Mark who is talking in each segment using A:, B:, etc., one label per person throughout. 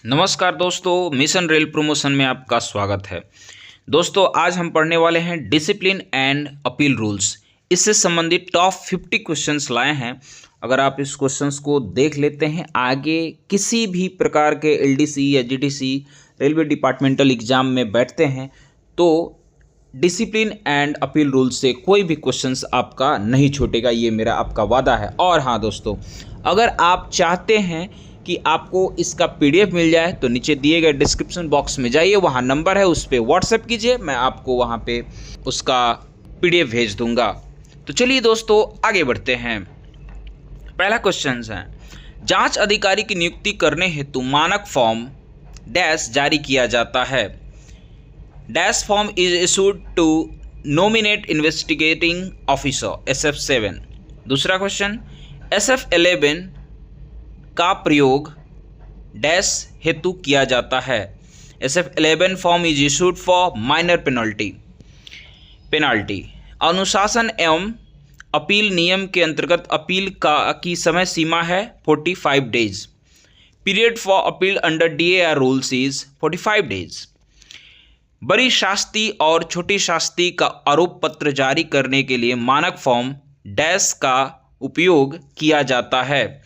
A: नमस्कार दोस्तों, mission rail promotion में आपका स्वागत है। दोस्तों आज हम पढ़ने वाले हैं डिसिप्लिन एंड अपील रूल्स। इससे संबंधित टॉप 50 क्वेश्चंस लाए हैं। अगर आप इस क्वेश्चंस को देख लेते हैं, आगे किसी भी प्रकार के एलडीसी या जीटीसी रेलवे डिपार्टमेंटल एग्जाम में बैठते हैं तो डिसिप्लिन एंड अपील रूल से कोई भी क्वेश्चंस आपका नहीं छूटेगा, ये मेरा आपका वादा है। और हाँ दोस्तों, अगर आप चाहते हैं कि आपको इसका पीडीएफ मिल जाए तो नीचे दिए गए डिस्क्रिप्शन बॉक्स में जाइए, वहाँ नंबर है, उस पर व्हाट्सएप कीजिए, मैं आपको वहाँ पे उसका पीडीएफ भेज दूंगा। तो चलिए दोस्तों आगे बढ़ते हैं। पहला क्वेश्चन है, जांच अधिकारी की नियुक्ति करने हेतु मानक फॉर्म डैश जारी किया जाता है। Dash form is issued to nominate investigating officer SF7। दूसरा क्वेश्चन, SF11 का प्रयोग डैश हेतु किया जाता है। SF11 form is issued for minor penalty. अनुशासन एवं अपील नियम के अंतर्गत अपील की समय सीमा है 45 days. Period for appeal under DAR rules is 45 days. बड़ी शास्ति और छोटी शास्ति का आरोप पत्र जारी करने के लिए मानक फॉर्म डैश का उपयोग किया जाता है।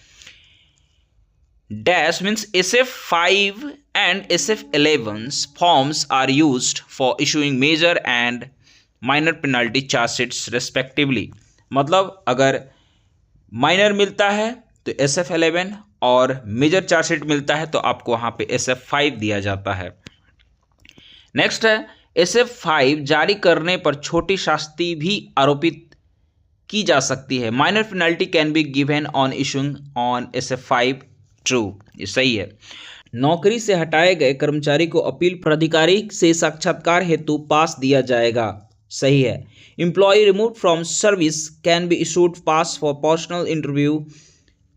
A: Dash means SF5 and SF11's forms are used for issuing major and minor penalty charge sheets respectively। मतलब अगर माइनर मिलता है तो SF11 और मेजर चार्ज शीट मिलता है तो आपको वहाँ पे SF5 दिया जाता है। नेक्स्ट है, SF5 जारी करने पर छोटी शास्ति भी आरोपित की जा सकती है। Minor penalty can be given on issuing on SF5। True, ये सही है। नौकरी से हटाए गए कर्मचारी को अपील प्राधिकारी से साक्षात्कार हेतु पास दिया जाएगा। सही है। Employee removed from service can be issued pass for personal interview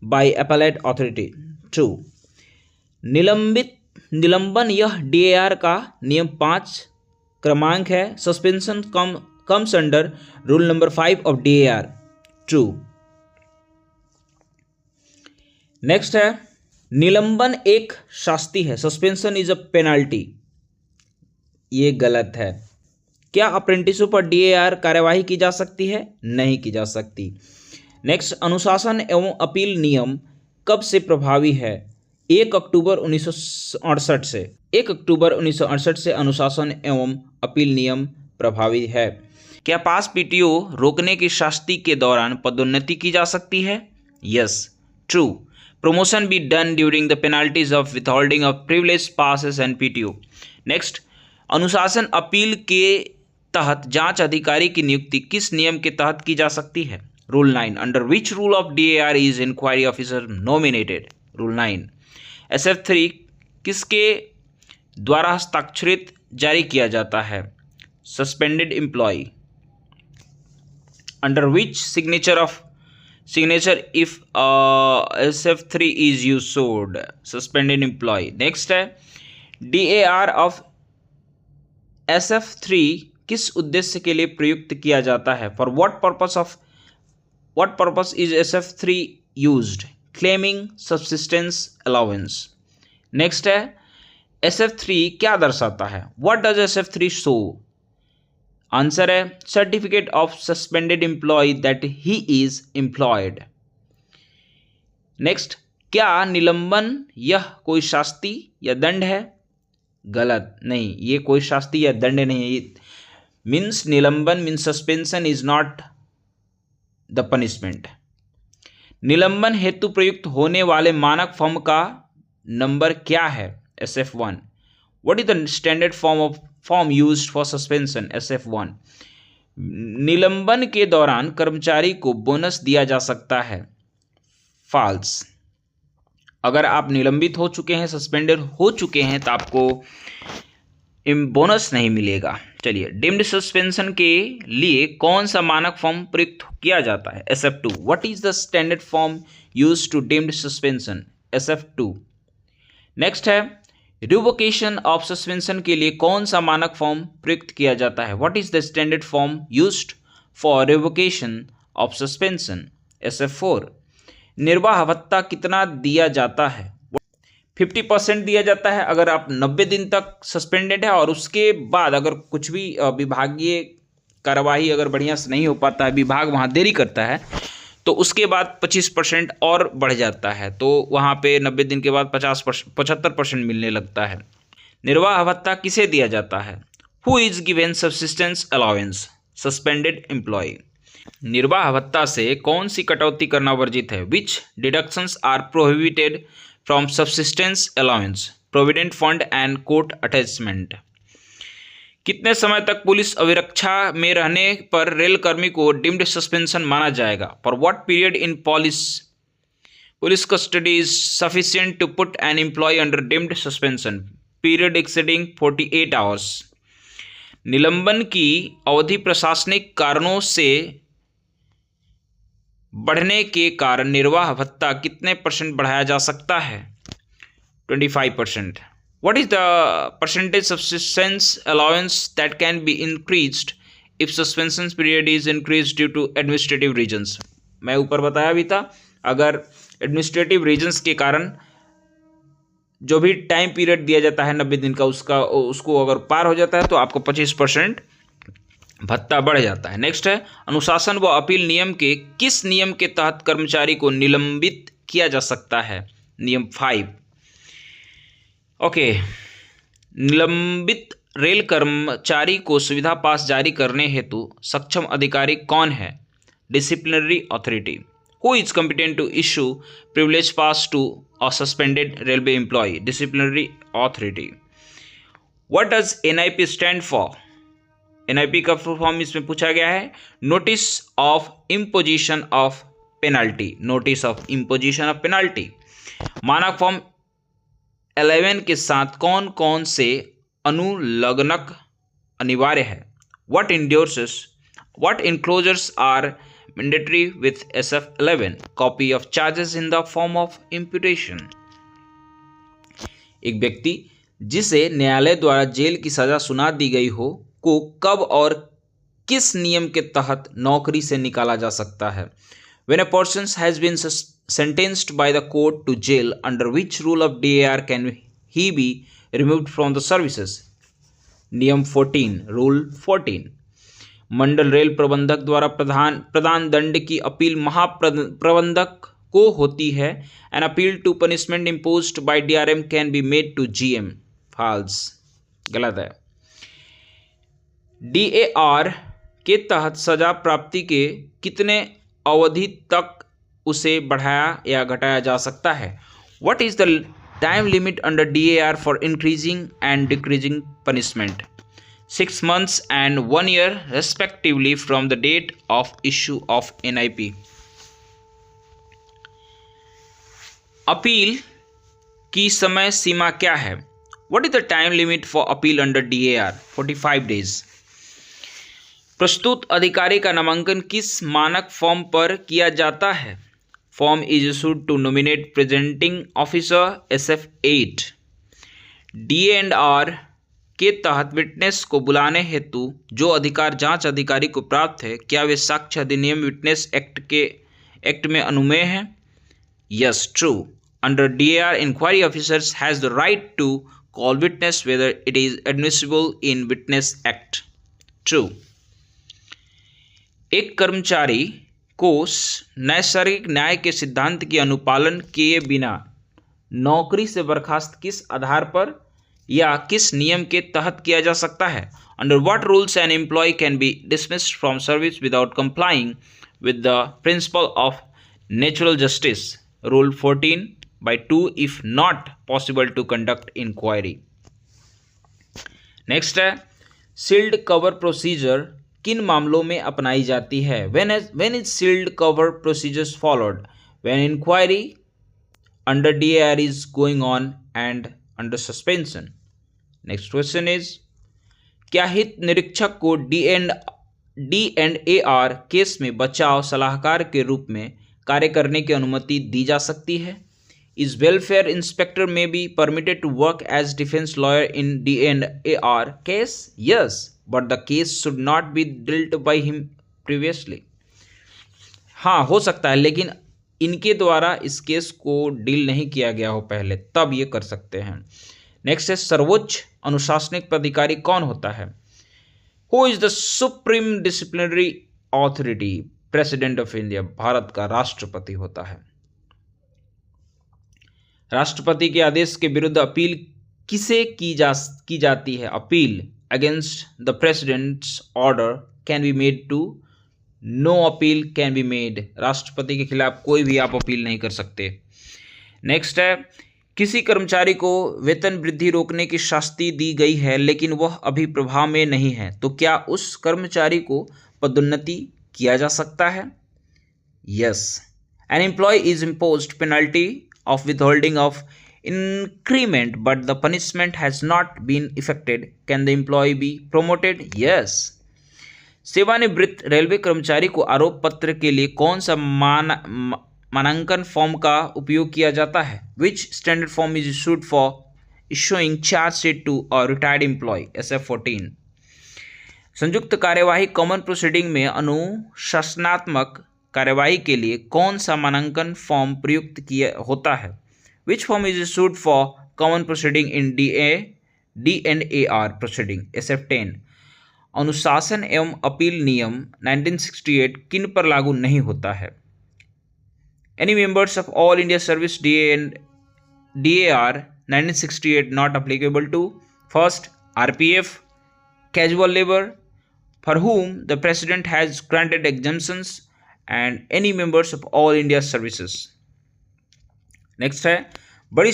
A: by appellate authority. True. निलंबन यह DAR का नियम 5 क्रमांक है। Suspension comes under rule number 5 of DAR। True. Next है, निलंबन एक शास्ति है। Suspension is a penalty. ये गलत है। क्या अप्रेंटिसों पर DAR कार्यवाही की जा सकती है? नहीं की जा सकती। नेक्स्ट, अनुशासन एवं अपील नियम कब से प्रभावी है? 1 अक्टूबर 1968 से। 1 अक्टूबर 1968 से अनुशासन एवं अपील नियम प्रभावी है। क्या पास PTO रोकने की शास्ति के दौरान पदोन्नति की जा सकती है? Yes, true. Promotion be done during the penalties of withholding of privileged passes and PTO। Next, अनुशासन अपील के तहत जांच अधिकारी की नियुक्ति किस नियम के तहत की जा सकती है? Rule 9। Under which rule of DAR is inquiry officer nominated? Rule 9। SF3 किसके द्वारा हस्ताक्षरित जारी किया जाता है? Suspended employee. Under which signature if SF3 is used? Suspended employee। Next है, DAR of SF3 किस उद्देश्य के लिए प्रयुक्त किया जाता है? For what purpose is SF3 used? Claiming subsistence allowance। Next है, SF3 क्या दर्शाता है? What does SF3 show? Answer है, certificate of suspended employ that he is employed. Next, क्या निलंबन यह कोई शास्ति या दंड है? गलत, नहीं, ये कोई शास्ति या दंड नहीं है। मीन्स निलंबन means suspension is not the punishment. निलंबन हेतु प्रयुक्त होने वाले मानक फॉर्म का नंबर क्या है? SF1। What is the standard form used for suspension? SF1। निलंबन के दौरान कर्मचारी को बोनस दिया जा सकता है? फॉल्स। अगर आप निलंबित हो चुके हैं, सस्पेंडेड हो चुके हैं, तो आपको बोनस नहीं मिलेगा। चलिए, डीम्ड सस्पेंशन के लिए कौन सा मानक फॉर्म प्रयुक्त किया जाता है? SF2। What is the standard form used to deemed suspension? SF2। Next है, रिवोकेशन ऑफ सस्पेंशन के लिए कौन सा मानक फॉर्म प्रयुक्त किया जाता है? What is the standard form used for revocation of suspension? SF4। निर्वाह भत्ता कितना दिया जाता है? 50% दिया जाता है अगर आप 90 दिन तक सस्पेंडेड है, और उसके बाद अगर कुछ भी विभागीय कार्यवाही अगर बढ़िया से नहीं हो पाता है, विभाग वहाँ देरी करता है, तो उसके बाद 25% और बढ़ जाता है, तो वहाँ पे 90 दिन के बाद 75% मिलने लगता है। निर्वाह भत्ता किसे दिया जाता है? Who is given subsistence allowance? Suspended employ. निर्वाह भत्ता से कौन सी कटौती करना वर्जित है? Which deductions are prohibited from subsistence allowance? Provident fund and court attachment. कितने समय तक पुलिस अभिरक्षा में रहने पर रेल कर्मी को डीम्ड सस्पेंशन माना जाएगा? For what period in police custody is sufficient to put an employee under deemed suspension? Period exceeding 48 hours. निलंबन की अवधि प्रशासनिक कारणों से बढ़ने के कारण निर्वाह भत्ता कितने % बढ़ाया जा सकता है? 25%. What is the percentage subsistence allowance that can be increased if suspension period is increased due to administrative reasons? मैं ऊपर बताया भी था, अगर एडमिनिस्ट्रेटिव रीजन्स के कारण जो भी टाइम पीरियड दिया जाता है 90 दिन का, उसको अगर पार हो जाता है तो आपको 25% भत्ता बढ़ जाता है। नेक्स्ट है, अनुशासन व अपील नियम के किस नियम के तहत कर्मचारी को निलंबित किया जा सकता है? नियम 5। ओके, निलंबित रेल कर्मचारी को सुविधा पास जारी करने हेतु सक्षम अधिकारी कौन है? Disciplinary authority. Who is competent to issue privilege pass to a suspended railway employee? Disciplinary authority. What does NIP stand for? NIP का फुल फॉर्म इसमें पूछा गया है, notice of imposition of penalty. Notice of imposition of penalty. मानक फॉर्म 11 के साथ कौन कौन से अनुलग्नक अनिवार्य है? What enclosures are mandatory with SF11? Copy of charges in the form of imputation. एक व्यक्ति जिसे न्यायालय द्वारा जेल की सजा सुना दी गई हो को कब और किस नियम के तहत नौकरी से निकाला जा सकता है? When a person has been sentenced by the court to jail, under which rule of DAR can he be removed from the services? नियम 14, रूल 14। मंडल रेल प्रबंधक द्वारा प्रदान दंड की अपील महाप्रबंधक को होती है। An appeal to punishment imposed by DRM can be made to GM। False, गलत है। DAR के तहत सजा प्राप्ति के कितने अवधि तक उसे बढ़ाया या घटाया जा सकता है? What is the time limit under DAR for increasing and decreasing punishment? 6 months and 1 year respectively from the date of issue of NIP। Appeal की समय सीमा क्या है? What is the time limit for appeal under DAR? 45 days। प्रस्तुत अधिकारी का नामांकन किस मानक फॉर्म पर किया जाता है? Form is issued to nominate presenting officer SF8। DA&R के तहत विटनेस को बुलाने हेतु जो अधिकार जांच अधिकारी को प्राप्त है, क्या वे साक्ष्य अधिनियम विटनेस एक्ट में अनुमेय है? Yes, true. Under DAR inquiry officers has the right to call witness whether it is admissible in witness act. True. एक कर्मचारी को नैसर्गिक न्याय के सिद्धांत की अनुपालन किए बिना नौकरी से बर्खास्त किस आधार पर या किस नियम के तहत किया जा सकता है? Under what rules an employee can be dismissed from service without complying with the principle of natural justice? Rule 14/2 if not possible to conduct inquiry. Next है, सील्ड कवर प्रोसीजर किन मामलों में अपनाई जाती है? When is sealed cover procedures followed? When inquiry under DAR is going on and under suspension। Next question is, क्या हित निरीक्षक को D&AR केस में बचाव सलाहकार के रूप में कार्य करने की अनुमति दी जा सकती है? Is welfare inspector may be permitted to work as defense lawyer in D&AR case? Yes, but the case should not be dealt by him previously। हाँ, हो सकता है, लेकिन इनके द्वारा इस केस को डील नहीं किया गया हो पहले, तब ये कर सकते हैं। नेक्स्ट है सर्वोच्च अनुशासनिक प्राधिकारी कौन होता है? Who is the supreme disciplinary authority? President of India, Bharat का राष्ट्रपति होता है। राष्ट्रपति के आदेश के विरुद्ध अपील किसे की जाती है? Appeal against the president's order can be made to, no appeal can be made. राष्ट्रपति के खिलाफ कोई भी आप अपील नहीं कर सकते। नेक्स्ट है किसी कर्मचारी को वेतन वृद्धि रोकने की शास्ति दी गई है लेकिन वह अभी प्रभाव में नहीं है, तो क्या उस कर्मचारी को पदोन्नति किया जा सकता है? Yes. An employee is imposed penalty of withholding of increment but the punishment has not been effected, can the employee be promoted? Yes. सेवानिवृत्त रेलवे कर्मचारी को आरोप पत्र के लिए कौन सा मानांकन फॉर्म का उपयोग किया जाता है? Which standard form is issued for issuing charge sheet to a retired employee? SF-14। संयुक्त कार्यवाही कॉमन प्रोसीडिंग में अनुशासनात्मक कार्यवाही के लिए कौन सा मानांकन फॉर्म प्रयुक्त किया होता है? Which form is issued for common proceeding in D&AR proceeding? SF-10। अनुशासन एवं अपील नियम 1968 किन पर लागू नहीं होता है? Any members of all India service DAR 1968 not applicable to first RPF casual labour for whom the president has granted exemptions and any members of all India services। Next है बड़ी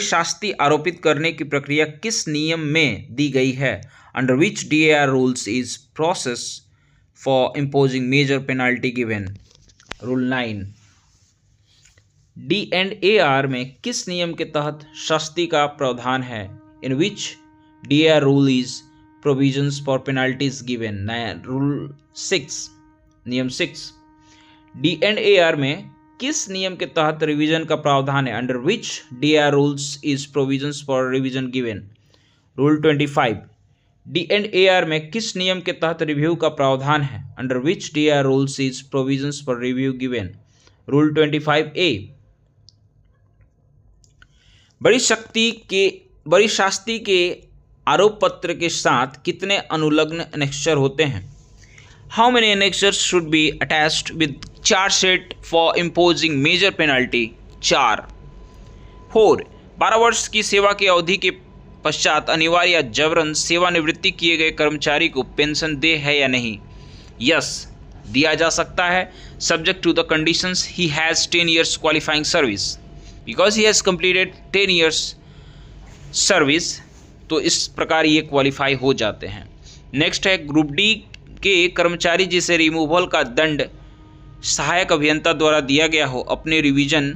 A: शास्ति आरोपित करने की प्रक्रिया किस नियम में दी गई है? Under which DAR rules is process for imposing major penalty given? Rule 9। D&AR में किस नियम के तहत शास्ति का प्रावधान है? In which DAR rule is provisions for penalties given? Rule 6, नियम 6। D&AR में किस नियम के तहत रिवीजन का प्रावधान है? Under which DAR rules is provisions for revision given? Rule 25। D&AR में किस नियम के तहत रिव्यू का प्रावधान है? Under which DAR rules is provisions for review given? Rule 25A। बड़ी शास्ति के आरोप पत्र के साथ कितने अनुलग्न एनेक्सचर होते हैं? How many annexures should be attached with charge sheet for imposing major penalty? 4। 4। 12 वर्ष की सेवा की अवधि के पश्चात अनिवार्य या जबरन सेवानिवृत्ति किए गए कर्मचारी को पेंशन दे है या नहीं? यस, दिया जा सकता है, subject to the conditions he has 10 years qualifying service. Because he has completed 10 years service, तो इस प्रकार ये क्वालिफाई हो जाते हैं। नेक्स्ट है ग्रुप डी के कर्मचारी जिसे रिमूवल का दंड सहायक अभियंता द्वारा दिया गया हो अपने रिवीजन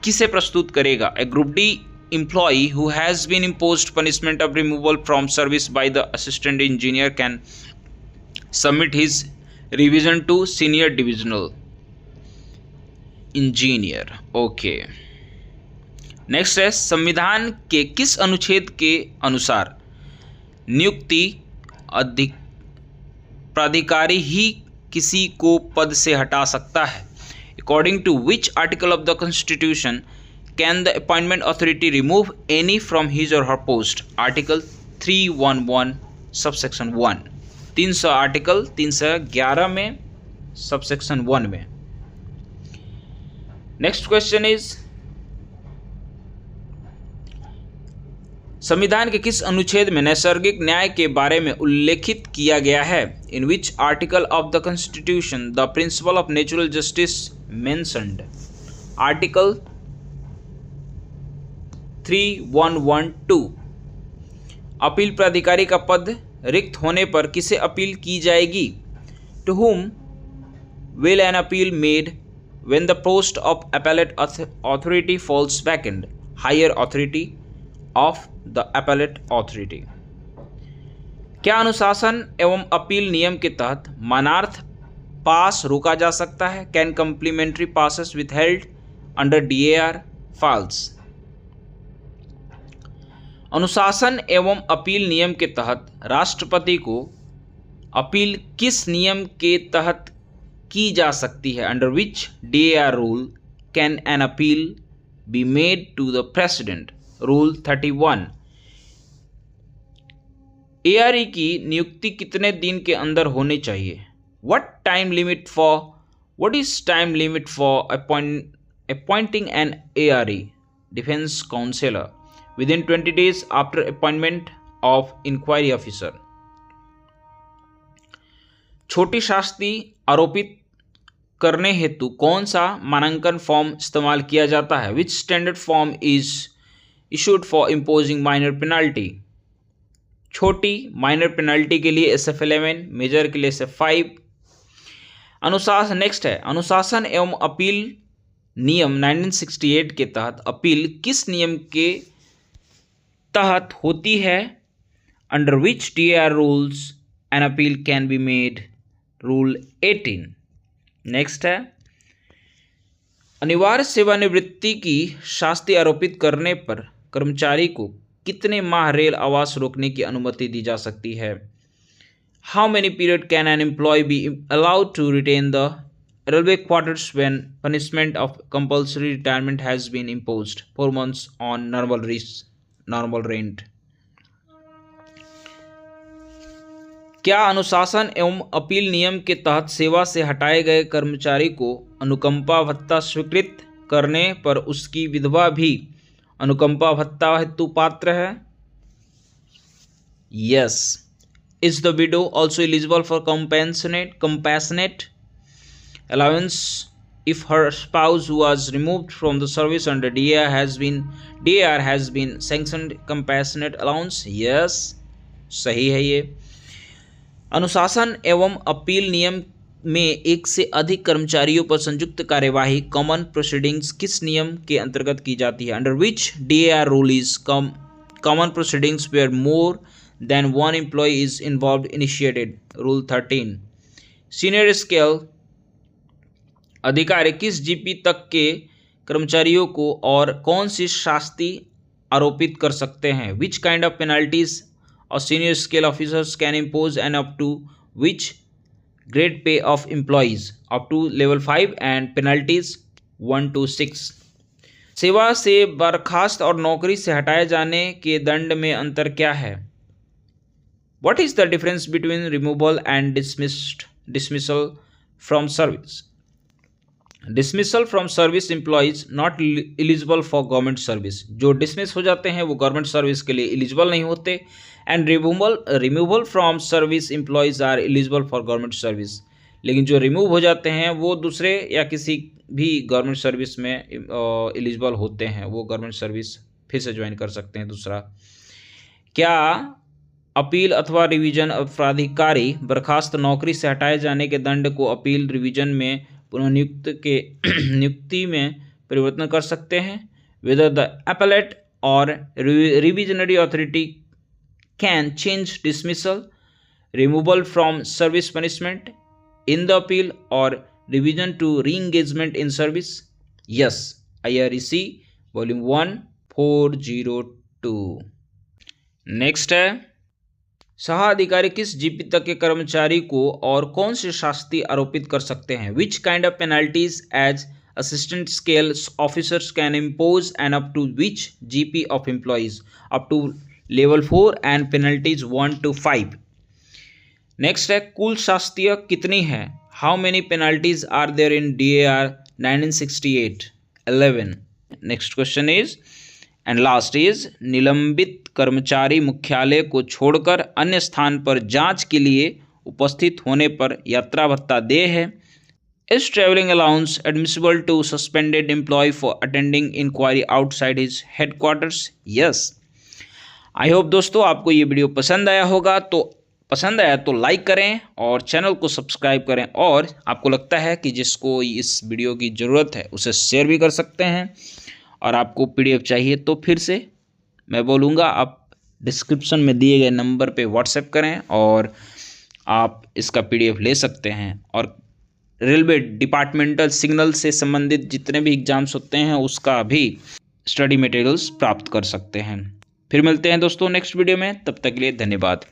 A: किसे प्रस्तुत करेगा? A group D employee who has been imposed punishment of removal from service by the assistant engineer can submit his revision to senior divisional engineer। okay, next है संविधान के किस अनुच्छेद के अनुसार नियुक्ति प्राधिकारी ही किसी को पद से हटा सकता है? According to which article of the constitution can the appointment authority remove any from his और her post? Article 311 subsection 1। 300 article 311 में सबसेक्शन 1 में। नेक्स्ट क्वेश्चन इज संविधान के किस अनुच्छेद में नैसर्गिक न्याय के बारे में उल्लेखित किया गया है? In which article of the constitution the principle of natural justice mentioned? Article 3112। Appeal प्राधिकारी का पद रिक्त होने पर किसे अपील की जाएगी? To whom will an appeal made when the post of appellate authority falls vacant? Higher authority of the appellate authority। क्या अनुशासन एवं अपील नियम के तहत मानार्थ पास रोका जा सकता है? Can complimentary passes withheld under DAR? False. अनुशासन एवं अपील नियम के तहत राष्ट्रपति को अपील किस नियम के तहत की जा सकती है? Under which DAR rule can an appeal be made to the president? Rule 31। ARE की नियुक्ति कितने दिन के अंदर होनी चाहिए? What is time limit for appointing an ARE defense counselor within 20 days after appointment of inquiry officer? छोटी शास्ति आरोपित करने हेतु कौन सा मानांकन फॉर्म इस्तेमाल किया जाता है? Which standard form is issued for imposing minor penalty? छोटी माइनर पेनल्टी के लिए SF11, मेजर के लिए SF5। अनुशासन नेक्स्ट है, अनुशासन एवं अपील नियम 1968 के तहत अपील किस नियम के तहत होती है? Under which DAR rules an appeal can be made? Rule 18। Next है, अनिवार्य सेवानिवृत्ति की शास्ति आरोपित करने पर कर्मचारी को कितने माह रेल आवास रोकने की अनुमति दी जा सकती है? How many period can an employee be allowed to retain the railway quarters when punishment of compulsory retirement has been imposed? 4 months on normal rent. क्या अनुशासन एवं अपील नियम के तहत सेवा से हटाए गए कर्मचारी को अनुकंपा भत्ता स्वीकृत करने पर उसकी विधवा भी अनुकंपा भत्ता हेतु पात्र है? Yes. Is the widow also eligible for compassionate allowance if her spouse who was removed from the service under DAR has been sanctioned compassionate allowance? Yes, सही है ये। अनुशासन एवं अपील नियम में एक से अधिक कर्मचारियों पर संयुक्त कार्यवाही कॉमन प्रोसीडिंग्स किस नियम के अंतर्गत की जाती है? Under which DAR rule is common proceedings where more than one employee is involve initiated? Rule 13। Senior scale अधिकारी किस GP तक के कर्मचारियों को और कौन सी शास्ति आरोपित कर सकते हैं? विच काइंड ऑफ पेनल्टीज और senior scale officers can impose and up to which grade pay of employees up to level 5 and penalties 1 to 6? सेवा से बर्खास्त और नौकरी से हटाए जाने के दंड में अंतर क्या है? What is the difference between removal and dismissal from service? Dismissal from service employees not eligible for government service. जो डिसमिस हो जाते हैं वो गवर्नमेंट सर्विस के लिए एलिजिबल नहीं होते। And removal from service employees are eligible for government service. लेकिन जो रिमूव हो जाते हैं वो दूसरे या किसी भी गवर्नमेंट सर्विस में एलिजिबल होते हैं, वो गवर्नमेंट सर्विस फिर से ज्वाइन कर सकते हैं। दूसरा, क्या अपील अथवा रिवीजन अपराधिकारी बर्खास्त नौकरी से हटाए जाने के दंड को अपील रिवीजन में पुनः नियुक्ति में परिवर्तन कर सकते हैं? वेदर द appellate और revisionary authority can change dismissal, removal from service punishment in the appeal or revision to re-engagement in service? Yes. IREC Volume 1 402। Next है, सह अधिकारी किस GP तक के कर्मचारी को और कौन सी शास्ति आरोपित कर सकते हैं? Which kind of penalties as assistant scale officers can impose and up to which GP of employees up to level 4 and penalties 1 to 5? Next है, कुल शास्तियाँ कितनी हैं? How many penalties are there in DAR 1968? 11। Next question is and last is, निलंबित कर्मचारी मुख्यालय को छोड़कर अन्य स्थान पर जांच के लिए उपस्थित होने पर यात्रा भत्ता देय है। Is travelling allowance admissible to suspended employee for attending inquiry outside his headquarters? Yes. I hope दोस्तों आपको ये वीडियो पसंद आया होगा। तो पसंद आया तो लाइक करें और चैनल को सब्सक्राइब करें, और आपको लगता है कि जिसको इस वीडियो की ज़रूरत है उसे शेयर भी कर सकते हैं। और आपको PDF चाहिए तो फिर से मैं बोलूँगा, आप डिस्क्रिप्शन में दिए गए नंबर पे व्हाट्सएप करें और आप इसका PDF ले सकते हैं। और रेलवे डिपार्टमेंटल सिग्नल से संबंधित जितने भी एग्ज़ाम्स होते हैं उसका भी स्टडी मटेरियल्स प्राप्त कर सकते हैं। फिर मिलते हैं दोस्तों नेक्स्ट वीडियो में, तब तक के लिए धन्यवाद।